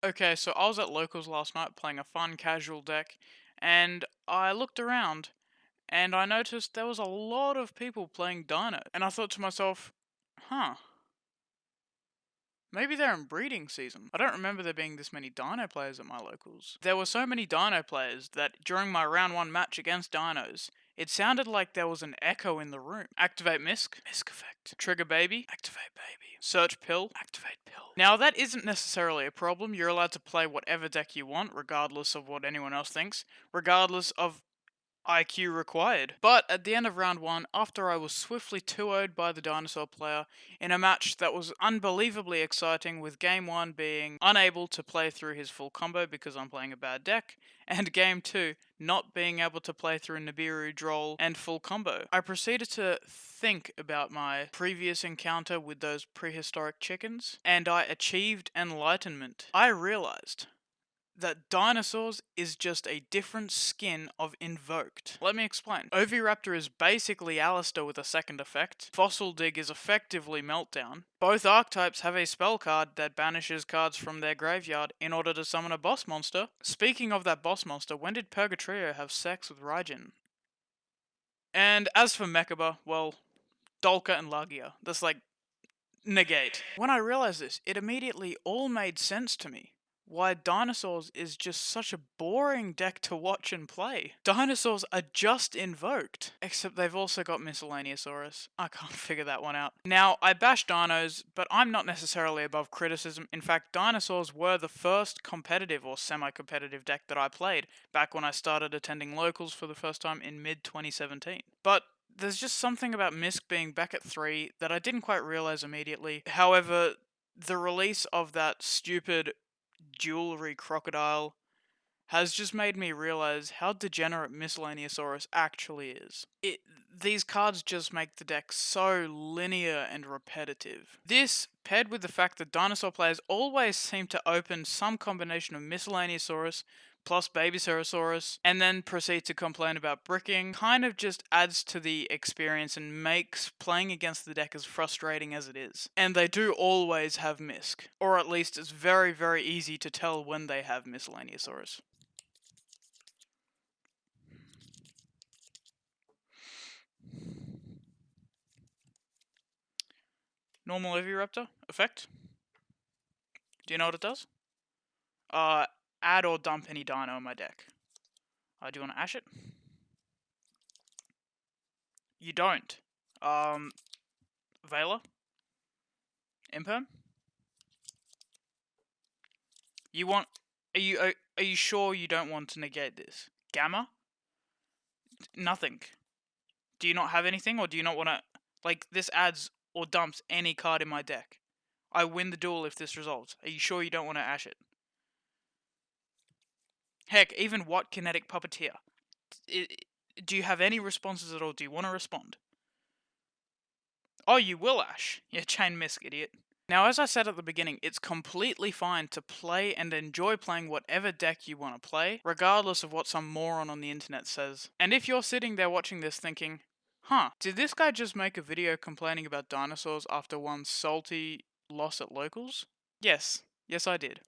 Okay, so I was at locals last night playing a fun casual deck, and I looked around and I noticed there was a lot of people playing Dino. And I thought to myself, huh, maybe they're in breeding season. I don't remember there being this many Dino players at my locals. There were so many Dino players that during my round 1 match against Dinos, it sounded like there was an echo in the room. Activate Misk, Misk effect. Trigger Baby, activate Baby. Search Pill, activate Pill. Now that isn't necessarily a problem, you're allowed to play whatever deck you want, regardless of what anyone else thinks, regardless of IQ required. But at the end of round 1, after I was swiftly 2-0'd by the dinosaur player in a match that was unbelievably exciting, with game 1 being unable to play through his full combo because I'm playing a bad deck, and game 2 not being able to play through Nibiru, Droll, and full combo, I proceeded to think about my previous encounter with those prehistoric chickens, and I achieved enlightenment. I realized that dinosaurs is just a different skin of invoked. Let me explain. Oviraptor is basically Alistair with a second effect. Fossil Dig is effectively Meltdown. Both archetypes have a spell card that banishes cards from their graveyard in order to summon a boss monster. Speaking of that boss monster, when did Purgatrio have sex with Raijin? And as for Mechaba, well, Dolka and Lagia. That's like negate. When I realized this, it immediately all made sense to me. Why Dinosaurs is just such a boring deck to watch and play. Dinosaurs are just invoked, except they've also got Miscellaneousaurus. I can't figure that one out. Now, I bash Dinos, but I'm not necessarily above criticism. In fact, Dinosaurs were the first competitive or semi-competitive deck that I played back when I started attending locals for the first time in mid-2017. But there's just something about Misk being back at 3 that I didn't quite realize immediately. However, the release of that stupid jewelry crocodile has just made me realize how degenerate Miscellaneousaurus actually is. These cards just make the deck so linear and repetitive. This, paired with the fact that dinosaur players always seem to open some combination of Miscellaneousaurus plus Babycerosaurus, and then proceed to complain about bricking, kind of just adds to the experience and makes playing against the deck as frustrating as it is. And they do always have Misk, or at least it's very, very easy to tell when they have Miscellaneousaurus. Normal Oviraptor effect. Do you know what it does? Add or dump any dino in my deck. Do you want to ash it? You don't. Vela? Imperm? You want... Are you sure you don't want to negate this? Gamma? Nothing. Do you not have anything, or do you not want to... Like, this adds or dumps any card in my deck. I win the duel if this resolves. Are you sure you don't want to ash it? Heck, even what Kinetic Puppeteer? Do you have any responses at all? Do you want to respond? Oh, you will, Ash. Yeah, chain Misk, idiot. Now, as I said at the beginning, it's completely fine to play and enjoy playing whatever deck you want to play, regardless of what some moron on the internet says. And if you're sitting there watching this thinking, huh, did this guy just make a video complaining about dinosaurs after one salty loss at locals? Yes, I did.